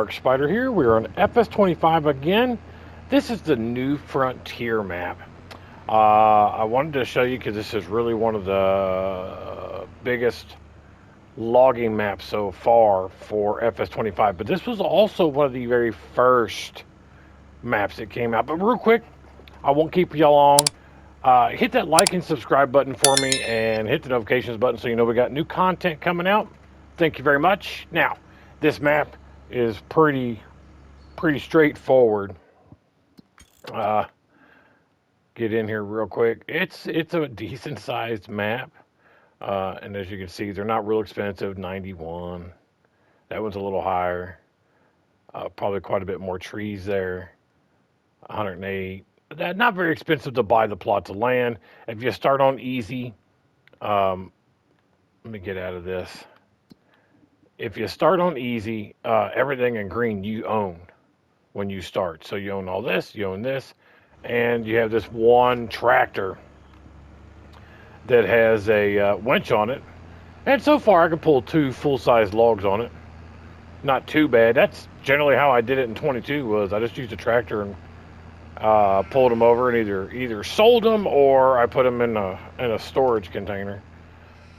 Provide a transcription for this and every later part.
OGDarkSpyder here. We're on FS25 again. This is the New Frontier map. I wanted to show you because this is really one of the biggest logging maps so far for FS25. But this was also one of the very first maps that came out. But real quick, I won't keep you long. Hit that like and subscribe button for me and hit the notifications button so you know we got new content coming out. Thank you very much. Now, this map is pretty straightforward. Get in here real quick. It's a decent sized map, and as you can see, they're not real expensive. 91. That one's a little higher. Probably quite a bit more trees there. 108. Not very expensive to buy the plots of land. If you start on easy, let me get out of this. If you start on easy, everything in green you own when you start. So you own all this, you own this, and you have this one tractor that has a winch on it. And so far I can pull 2 full-size logs on it. Not too bad. That's generally how I did it in 22 was I just used a tractor and pulled them over and either sold them or I put them in a storage container.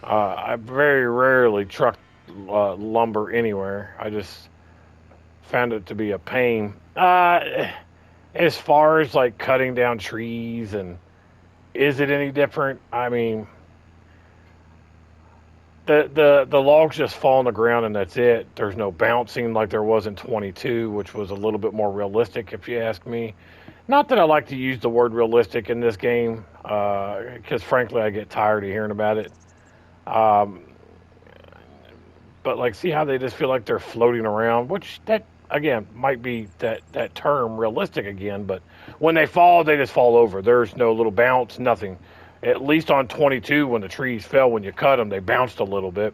I very rarely truck lumber anywhere. I just found it to be a pain. As far as like cutting down trees and is it any different? I mean, the logs just fall on the ground and that's it. There's no bouncing like there was in 22, which was a little bit more realistic if you ask me. Not that I like to use the word realistic in this game, because frankly I get tired of hearing about it. But like, see how they just feel like they're floating around, which that again might be that term realistic again. But when they fall, they just fall over. There's no little bounce, nothing. At least on 22, when the trees fell, when you cut them, they bounced a little bit,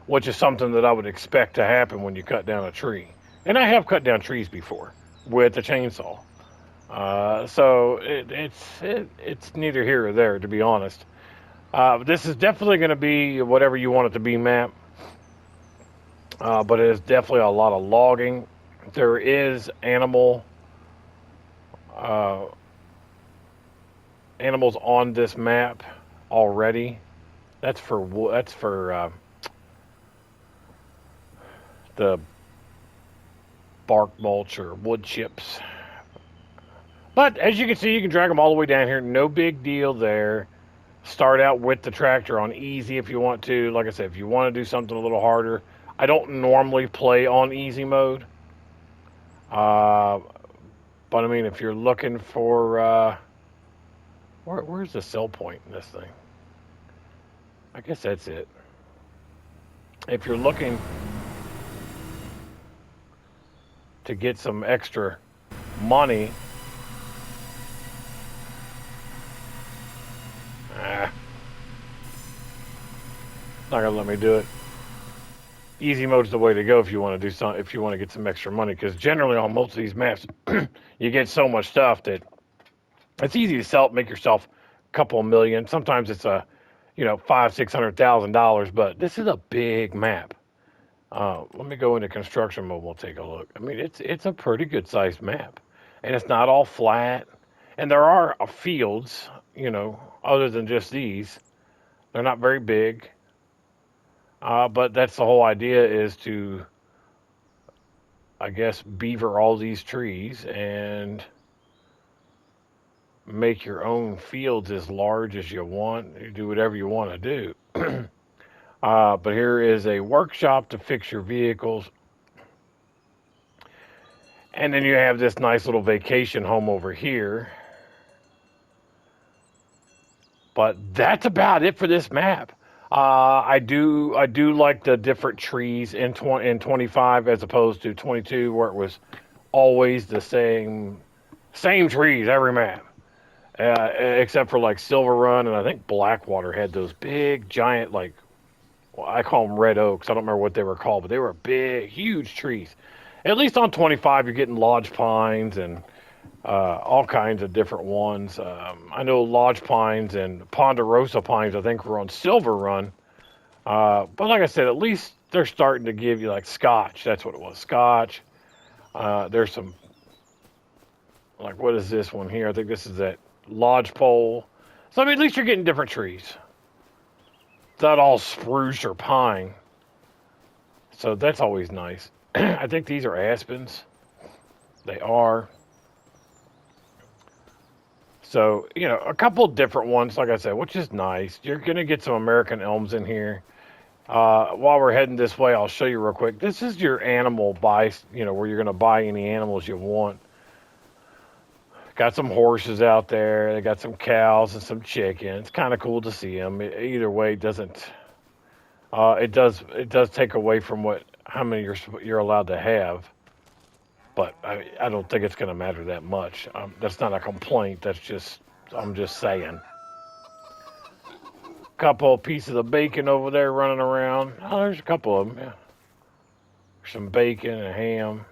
which is something that I would expect to happen when you cut down a tree. And I have cut down trees before with a chainsaw. So it's neither here or there, to be honest. This is definitely going to be whatever you want it to be map. But it is definitely a lot of logging. There is animals on this map already. That's for the bark mulch or wood chips. But as you can see, you can drag them all the way down here. No big deal there. Start out with the tractor on easy if you want to. Like I said, if you want to do something a little harder. I don't normally play on easy mode. But I mean, if you're looking for... where's the sell point in this thing? I guess that's it. If you're looking to get some extra money... not gonna let me do it. Easy mode's the way to go if you want to do something. If you want to get some extra money, because generally on most of these maps, you get so much stuff that it's easy to sell it, make yourself a couple of million. Sometimes it's $500,000-$600,000, but this is a big map. Let me go into construction mode. We'll take a look. I mean, it's a pretty good sized map, and it's not all flat. And there are fields, other than just these. They're not very big. But that's the whole idea is to, I guess, beaver all these trees and make your own fields as large as you want. You do whatever you want to do. But here is a workshop to fix your vehicles. And then you have this nice little vacation home over here. But that's about it for this map. I do like the different trees in 25 as opposed to 22, where it was always the same trees every map, except for like Silver Run and I think Blackwater had those big giant I call them red oaks. I don't remember what they were called, but they were big, huge trees. At least on 25, you're getting lodge pines and all kinds of different ones. I know lodge pines and ponderosa pines, I think, were on Silver Run. But like I said, at least they're starting to give you like scotch. That's what it was, scotch. There's some, like, what is this one here? I think this is that lodgepole. So I mean, at least you're getting different trees. It's not all spruce or pine. So that's always nice. I think these are aspens. They are. So, you know, a couple different ones, like I said, which is nice. You're going to get some American elms in here. While we're heading this way, I'll show you real quick. This is your animal buy, you know, where you're going to buy any animals you want. Got some horses out there. They got some cows and some chickens. It's kind of cool to see them. Either way, it doesn't. It does take away from how many you're allowed to have. But I don't think it's going to matter that much. That's not a complaint. I'm just saying. Couple pieces of bacon over there running around. Oh, there's a couple of them. Yeah. Some bacon and ham.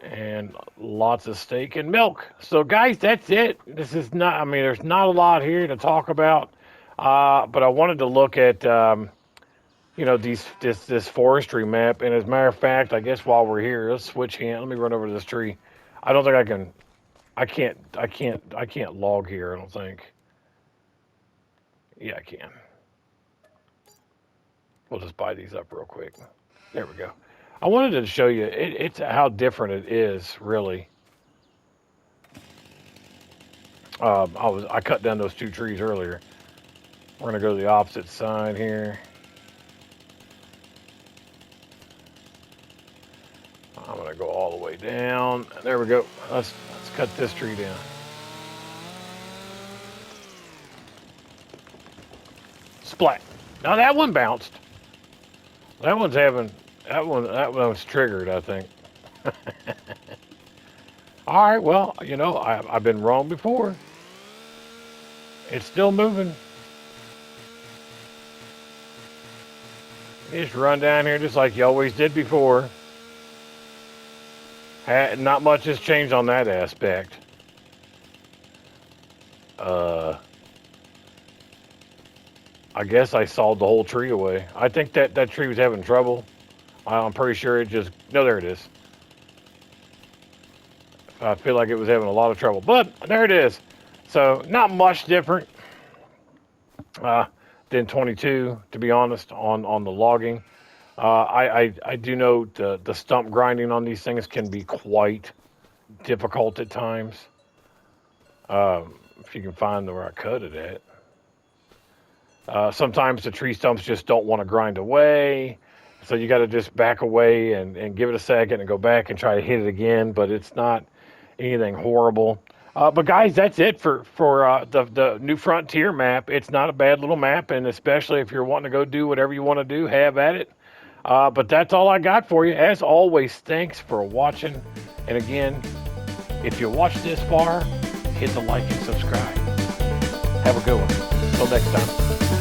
And lots of steak and milk. So, guys, that's it. This is not, I mean, there's not a lot here to talk about. But I wanted to look at, you know, this forestry map. And as a matter of fact, I guess while we're here, let's switch hands. Let me run over to this tree. I don't think I can't log here, I don't think. Yeah, I can. We'll just buy these up real quick. There we go. I wanted to show you it's how different it is, really. I cut down those 2 trees earlier. We're gonna go to the opposite side here. I'm gonna go all the way down. There we go. Let's cut this tree down. Splat. Now that one bounced. That one's triggered, I think. All right, well, you know, I've been wrong before. It's still moving. You just run down here just like you always did before. Not much has changed on that aspect. I guess I sawed the whole tree away. I think that tree was having trouble. I'm pretty sure it just... No, there it is. I feel like it was having a lot of trouble. But there it is. So not much different than 22, to be honest, on the logging. I do know the stump grinding on these things can be quite difficult at times. If you can find where I cut it at. Sometimes the tree stumps just don't want to grind away. So you got to just back away and give it a second and go back and try to hit it again. But it's not anything horrible. But guys, that's it for the New Frontier map. It's not a bad little map, and especially if you're wanting to go do whatever you want to do, have at it. But that's all I got for you. As always, thanks for watching. And again, if you watched this far, hit the like and subscribe. Have a good one. Until next time.